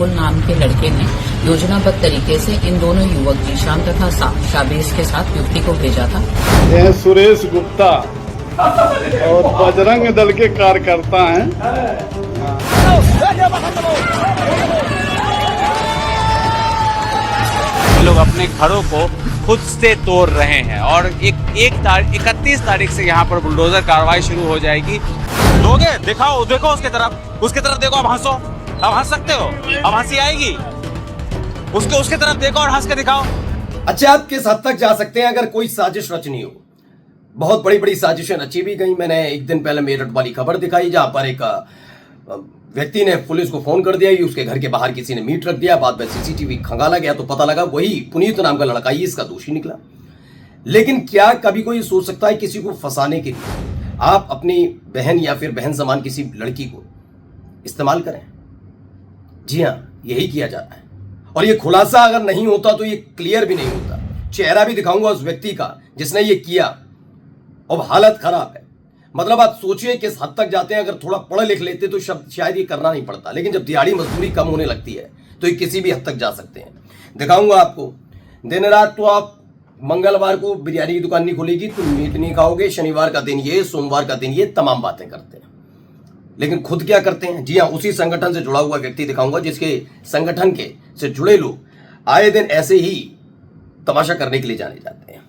नकुल नाम के लड़के ने योजनाबद्ध तरीके से इन दोनों युवक जीशान तथा शाबेज के साथ युवती को भेजा था। यह सुरेश गुप्ता और बजरंग दल के कार्यकर्ता हैं। लोग अपने घरों को खुद से तोड़ रहे हैं और 31 तारीख से यहाँ पर बुलडोजर कार्रवाई शुरू हो जाएगी। लोगे दिखाओ, देखो उसके तरफ देखो, अब हंसो, अब हंस सकते हो, अब हंसी आएगी। उसके तरफ देखो और हंस के दिखाओ। अच्छा, आप किस हद तक जा सकते हैं अगर कोई साजिश रचनी हो? बहुत बड़ी बड़ी साजिशें रची भी गई। मैंने एक दिन पहले मेरठ वाली खबर दिखाई जहां पर एक व्यक्ति ने पुलिस को फोन कर दिया कि उसके घर के बाहर किसी ने मीट रख दिया। बाद में सीसीटीवी खंगाला गया तो पता लगा वही पुनीत नाम का लड़का ही इसका दोषी निकला। लेकिन क्या कभी कोई सोच सकता है किसी को फंसाने के लिए आप अपनी बहन या फिर बहन समान किसी लड़की को इस्तेमाल करें? जी हां, यही किया जाता है। और ये खुलासा अगर नहीं होता तो ये क्लियर भी नहीं होता। चेहरा भी दिखाऊंगा उस व्यक्ति का जिसने ये किया और हालत खराब है। मतलब आप सोचिए किस हद तक जाते हैं। अगर थोड़ा पढ़ लिख लेते तो शायद ये करना नहीं पड़ता, लेकिन जब दिहाड़ी मजदूरी कम होने लगती है तो ये किसी भी हद तक जा सकते हैं। दिखाऊंगा आपको। दिन रात तो आप मंगलवार को बिरयानी की दुकान नहीं खुलेगी तो मीट नहीं खाओगे, शनिवार का दिन ये, सोमवार का दिन ये, तमाम बातें करते हैं। लेकिन खुद क्या करते हैं? जी हाँ, उसी संगठन से जुड़ा हुआ व्यक्ति दिखाऊंगा जिसके संगठन के से जुड़े लोग आए दिन ऐसे ही तमाशा करने के लिए जाने जाते हैं।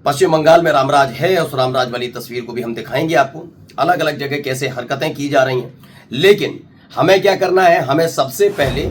पश्चिम बंगाल में रामराज है, उस रामराज वाली तस्वीर को भी हम दिखाएंगे आपको। अलग अलग जगह कैसे हरकतें की जा रही हैं। लेकिन हमें क्या करना है? हमें सबसे पहले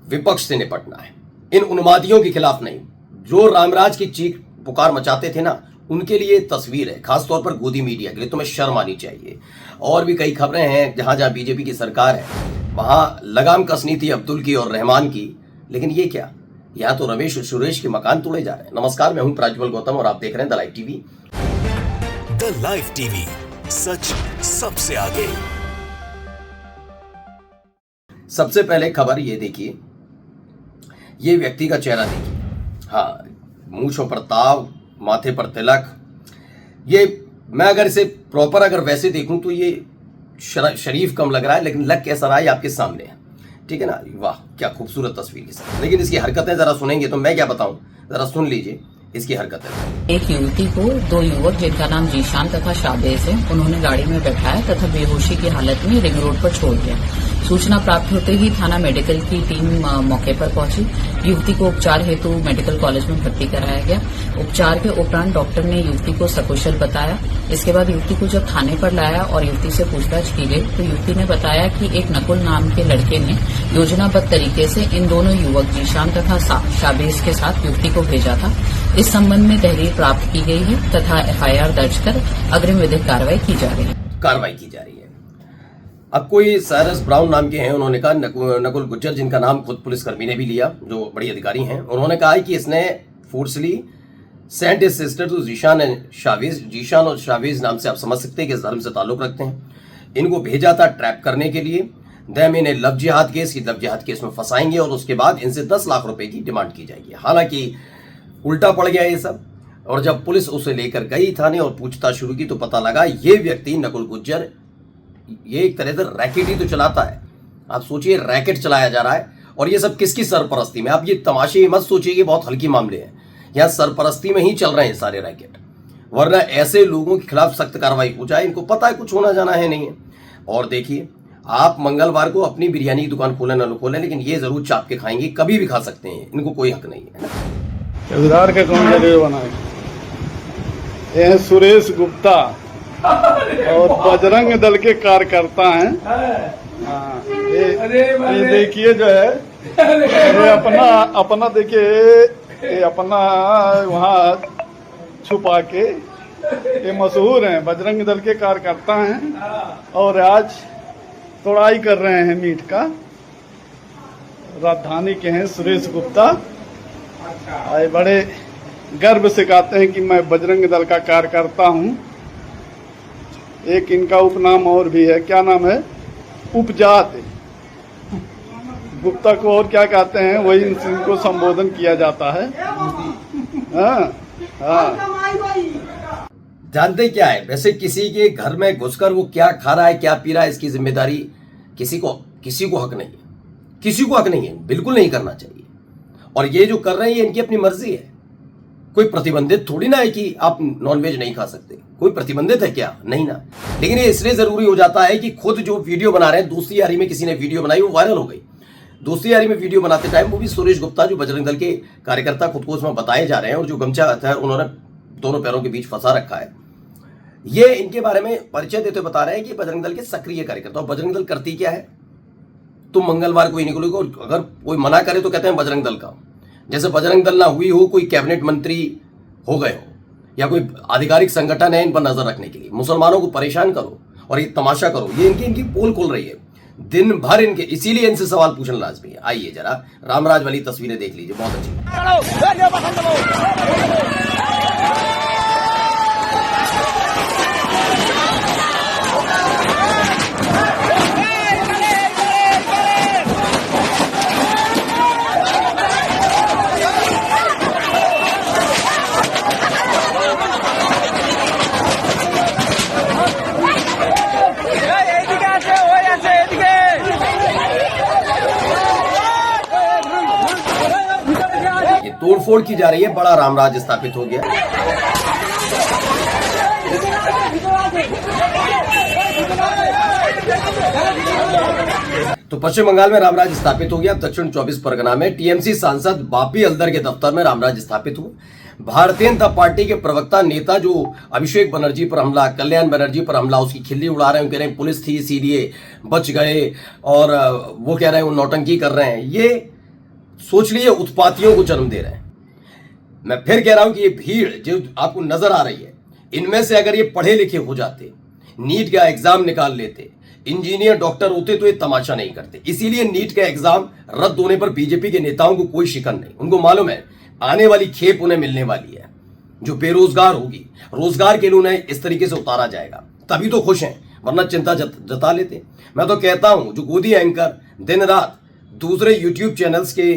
विपक्ष से निपटना है, इन उन्मादियों के खिलाफ नहीं। जो रामराज की चीख पुकार मचाते थे ना, उनके लिए तस्वीर है, खासतौर पर गोदी मीडिया के लिए। तुम्हें शर्म आनी चाहिए। और भी कई खबरें हैं जहां जहां बीजेपी की सरकार है वहां लगाम कसनी थी अब्दुल की और रहमान की। लेकिन ये क्या, यहाँ तो रमेश और सुरेश के मकान तोड़े जा रहे हैं। नमस्कार, मैं हूं प्रज्वल गौतम और आप देख रहे हैं the live TV. The live TV, सच सबसे आगे। सबसे पहले खबर ये देखिए, ये व्यक्ति का चेहरा देखिए। हाँ, मूंछों पर ताव, माथे पर तिलक। ये मैं अगर इसे प्रॉपर अगर वैसे देखूं तो ये शरीफ कम लग रहा है, लेकिन लग कैसा रहा है आपके सामने है। ठीक है ना? वाह, क्या खूबसूरत तस्वीर के साथ। लेकिन इसकी हरकतें जरा सुनेंगे तो मैं क्या बताऊं, जरा सुन लीजिए इसकी हरकतें। एक युवती को दो युवक जिनका नाम जीशान तथा शाबेज है, उन्होंने गाड़ी में बैठाया तथा बेहोशी की हालत में रिंग रोड पर छोड़ दिया। सूचना प्राप्त होते ही थाना मेडिकल की टीम मौके पर पहुंची। युवती को उपचार हेतु मेडिकल कॉलेज में भर्ती कराया गया। उपचार के उपरांत डॉक्टर ने युवती को सकुशल बताया। इसके बाद युवती को जब थाने पर लाया और युवती से पूछताछ की गई तो युवती ने बताया कि एक नकुल नाम के लड़के ने योजनाबद्ध तरीके से इन दोनों युवक जीशान तथा शाबेज के साथ युवती को भेजा था। इस संबंध में तहरीर प्राप्त की गई है तथा एफआईआर दर्ज कर अग्रिम विधिक कार्रवाई की जा रही है। अब कोई साइरस ब्राउन नाम के हैं, उन्होंने कहा नकुल गुज्जर, जिनका नाम खुद पुलिसकर्मी ने भी लिया, जो बड़ी अधिकारी हैं, उन्होंने कहा कि इसने forcibly sent his sister to Zeeshan and Shahbaz. Zeeshan और शाबेज नाम से आप समझ सकते हैं कि इस धर्म से ताल्लुक रखते हैं। इनको भेजा था ट्रैप करने के लिए। देम इन्हें लव जिहाद केस में फंसाएंगे और उसके बाद इनसे 10 लाख रुपए की डिमांड की जाएगी। हालांकि उल्टा पड़ गया ये सब। और जब पुलिस उसे लेकर गई थाने और पूछताछ शुरू की तो पता लगा ये व्यक्ति नकुल गुज्जर ये एक तरह से रैकेट ही तो चलाता है। आप सोचिए, रैकेट चलाया जा रहा है और ये सब किसकी सरपरस्ती में? आप ये तमाशे मत सोचिए कि बहुत हल्की मामले हैं। यहाँ सरपरस्ती में ही चल रहे हैं सारे रैकेट, वरना ऐसे लोगों के खिलाफ सख्त कार्रवाई हो जाए। इनको पता है कुछ होना जाना है नहीं है। और देखिए, आप मंगलवार को अपनी बिरयानी की दुकान खोलें न खोलें, लेकिन ये जरूर चाप के खाएंगे, कभी भी खा सकते हैं, इनको कोई हक नहीं है। चौकीदार का कौन जगह बनाए? यह सुरेश गुप्ता और बजरंग दल के कार्यकर्ता हैं। हाँ, ये देखिए जो है, ये अपना देखिए, ये अपना वहाँ छुपा के ये मशहूर हैं, बजरंग दल के कार्यकर्ता हैं और आज तोड़ाई कर रहे हैं मीट का। राजधानी के हैं सुरेश गुप्ता। आए बड़े गर्व से कहते हैं कि मैं बजरंग दल का कार्यकर्ता हूँ। एक इनका उपनाम और भी है, क्या नाम है? उपजात। गुप्ता को और क्या कहते हैं वही इनको संबोधन किया जाता है। हाँ हाँ, जानते क्या है वैसे, किसी के घर में घुसकर वो क्या खा रहा है क्या पी रहा है इसकी जिम्मेदारी किसी को हक नहीं है। किसी को हक नहीं है, बिल्कुल नहीं करना चाहिए। और ये जो कर रहे हैं ये इनकी अपनी मर्जी है, कोई प्रतिबंधित थोड़ी ना है कि आप नॉनवेज नहीं खा सकते, कोई प्रतिबंधित है क्या? नहीं ना। लेकिन ये इसलिए जरूरी हो जाता है कि खुद जो वीडियो बना रहे हैं, दोस्ती यारी में किसी ने वीडियो बनाई, वो वायरल हो गई। दोस्ती यारी में वीडियो बनाते टाइम वो भी सुरेश गुप्ता जो बजरंग दल के कार्यकर्ता खुद को उसमें बताए जा रहे हैं, और जो गमछा है उन्होंने दोनों पैरों के बीच फंसा रखा है, ये इनके बारे में परिचय देते बता रहे हैं कि बजरंग दल के सक्रिय कार्यकर्ता। और बजरंग दल करती क्या है? तुम मंगलवार को ही निकलोगे, और अगर कोई मना करे तो कहते हैं बजरंग दल का। जैसे बजरंग दल ना हुई हो, कोई कैबिनेट मंत्री हो गए हो, या कोई आधिकारिक संगठन है इन पर नजर रखने के लिए, मुसलमानों को परेशान करो और ये तमाशा करो, ये इनकी पोल खोल रही है दिन भर इनके। इसीलिए इनसे सवाल पूछना लाजमी है। आइए जरा रामराज वाली तस्वीरें देख लीजिए, बहुत अच्छी। तोड़फोड़ की जा रही है, बड़ा रामराज स्थापित हो गया। तो पश्चिम बंगाल में रामराज स्थापित हो गया। दक्षिण 24 परगना में टीएमसी सांसद बापी हल्दर के दफ्तर में रामराज स्थापित हुआ। भारतीय जनता पार्टी के प्रवक्ता नेता जो अभिषेक बनर्जी पर हमला, कल्याण बनर्जी पर हमला, उसकी खिल्ली उड़ा रहे हैं, कह रहे हैं पुलिस थी इसीलिए बच गए, और वो कह रहे हैं वो नौटंकी कर रहे हैं। ये सोच लिए उत्पातियों को जन्म दे रहे हैं। मैं फिर कह रहा हूं कि ये भीड़ जो आपको नजर आ रही है, इनमें से अगर ये पढ़े लिखे हो जाते, नीट का एग्जाम निकाल लेते, इंजीनियर डॉक्टर होते, तो ये तमाशा नहीं करते। इसीलिए नीट का एग्जाम रद्द होने पर बीजेपी के नेताओं को कोई शिकन नहीं। उनको मालूम है आने वाली खेप उन्हें मिलने वाली है। जो बेरोजगार होगी, रोजगार के लिए उन्हें इस तरीके से उतारा जाएगा, तभी तो खुश हैं, वरना चिंता जता लेते। मैं तो कहता हूं जो गोदी एंकर दिन रात दूसरे यूट्यूब चैनल्स के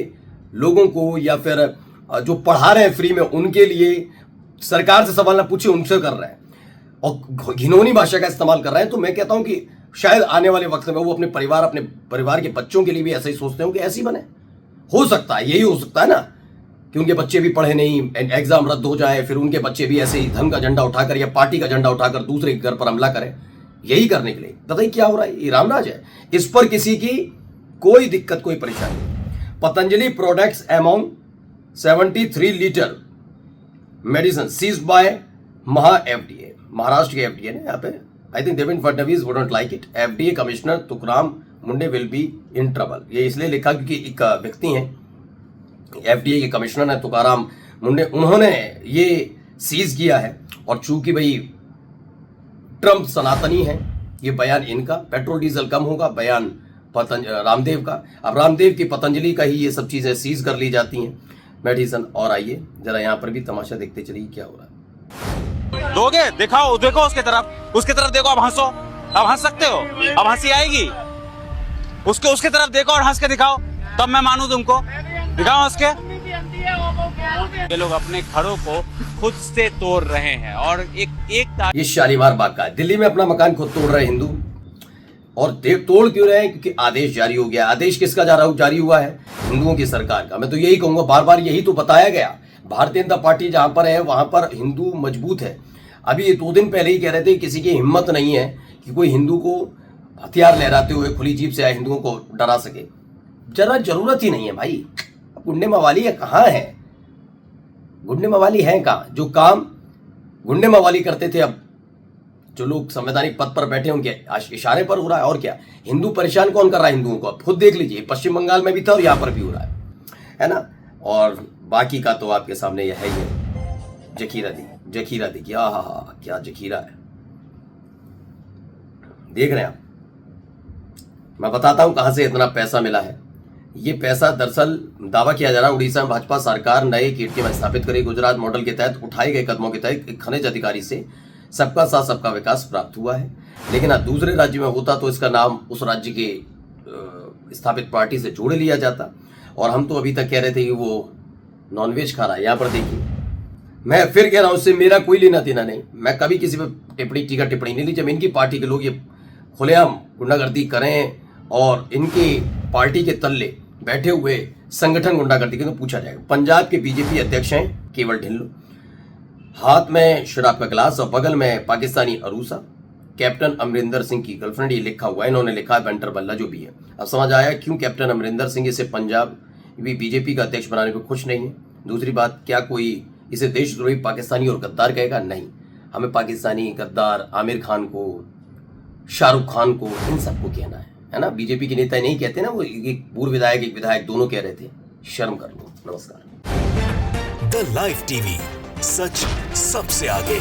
लोगों को या फिर जो पढ़ा रहे हैं फ्री में, उनके लिए सरकार से सवाल ना पूछे, उनसे कर रहे हैं और घिनौनी भाषा का इस्तेमाल कर रहे हैं। तो मैं कहता हूं कि शायद आने वाले वक्त में वो अपने परिवार के बच्चों के लिए भी ऐसा ही सोचते हो कि ऐसे ही बने। हो सकता है, यही हो सकता है ना, कि उनके बच्चे भी पढ़े नहीं, एग्जाम रद्द हो जाए, फिर उनके बच्चे भी ऐसे ही धर्म का झंडा उठाकर या पार्टी का झंडा उठाकर दूसरे के घर पर हमला करें। यही करने के लिए बताइए क्या हो रहा है। ये रामराज है, इस पर किसी की कोई दिक्कत, कोई परेशानी। Patanjali products amount 73 litre medicine seized by FDA, Maharashtra के एफडीए ने यहाँ पे, I think Devendra Fadnavis wouldn't like it. FDA commissioner Tukaram Munde will be in trouble. ये इसलिए लिखा क्योंकि एक व्यक्ति हैं, एफडीए के कमिश्नर है तुकाराम मुंडे, उन्होंने ये सीज किया है। और चूंकि भाई ट्रंप सनातनी है, ये बयान इनका, पेट्रोल डीजल कम होगा, बयान रामदेव का। अब रामदेव की पतंजलि का ही ये सब चीजें सीज कर ली जाती हैं मेडिसिन। और आइए जरा यहाँ पर भी तमाशा देखते चलिए क्या हो रहा है। दोगे? दिखाओ, देखो उसके तरफ देखो, अब हंसो, अब हंस सकते हो, अब हंसी आएगी। उसके तरफ देखो और हंस के दिखाओ, तब मैं मानूं तुमको। दिखाओ हंस के। ये लोग अपने घरों को खुद से तोड़ रहे हैं, और एक ये शालीमार बाग का दिल्ली में अपना मकान खुद तोड़ रहे हिंदू। और तोड़ क्यों रहे हैं? क्योंकि आदेश जारी हो गया। आदेश किसका जारी हुआ है? हिंदुओं की सरकार का। मैं तो यही कहूंगा, बार बार यही तो बताया गया। भारतीय जनता पार्टी जहां पर है वहां पर हिंदू मजबूत है। अभी ये 2 दिन पहले ही कह रहे थे किसी की हिम्मत नहीं है कि कोई हिंदू को हथियार लहराते हुए खुली जीप से आए हिंदुओं को डरा सके। जरा जरूरत ही नहीं है भाई। गुंडे मवाली है कहाँ है? गुंडे मवाली है कहाँ? जो काम गुंडे मवाली करते थे, अब जो लोग संवैधानिक पद पर बैठे उनके इशारे पर हो रहा है। और क्या, हिंदू परेशान कौन कर रहा है हिंदुओं को? अब खुद देख लीजिए, पश्चिम बंगाल में भी था और यहाँ पर भी हो रहा है ना। और बाकी का तो आपके सामने यह है, ये जखीरा दी क्या जखीरा है, देख रहे हैं आप। मैं बताता हूं कहां से इतना पैसा मिला है। ये पैसा दरअसल दावा किया जा रहा है उड़ीसा में भाजपा सरकार नए कीर्तिमान स्थापित करेगी। गुजरात मॉडल के तहत उठाए गए कदमों के तहत एक खनिज अधिकारी से सबका साथ सबका विकास प्राप्त हुआ है। लेकिन दूसरे राज्य में होता तो इसका नाम उस राज्य के स्थापित पार्टी से जोड़ लिया जाता। और हम तो अभी तक कह रहे थे कि वो नॉनवेज खा रहा है। यहाँ पर देखिए, मैं फिर कह रहा हूं, उससे मेरा कोई लेना देना नहीं। मैं कभी किसी पर टिप्पणी नहीं ली। जब इनकी पार्टी के लोग ये खुलेआम गुंडागर्दी करें और इनकी पार्टी के तल्ले बैठे हुए संगठन गुंडागर्दी के तो पूछा जाएगा। पंजाब के बीजेपी अध्यक्ष हैं केवल ढिल्लो, हाथ में शराब का गिलास और बगल में पाकिस्तानी अरूसा, कैप्टन अमरिंदर सिंह की गर्लफ्रेंड, ये लिखा हुआ है, इन्होंने लिखा है बंटर बल्ला जो भी है। अब समझ आया क्यों कैप्टन अमरिंदर सिंह इसे पंजाब बीजेपी का अध्यक्ष बनाने को खुश नहीं है। दूसरी बात, क्या कोई इसे देशद्रोही, पाकिस्तानी और गद्दार कहेगा? नहीं, हमें पाकिस्तानी, गद्दार, आमिर खान को, शाहरुख खान को, इन सबको कहना है ना। बीजेपी के नेता नहीं कहते ना, वो एक पूर्व विधायक, एक विधायक दोनों कह रहे थे। शर्म कर लो। नमस्कार। द लाइव टीवी, सच सबसे आगे।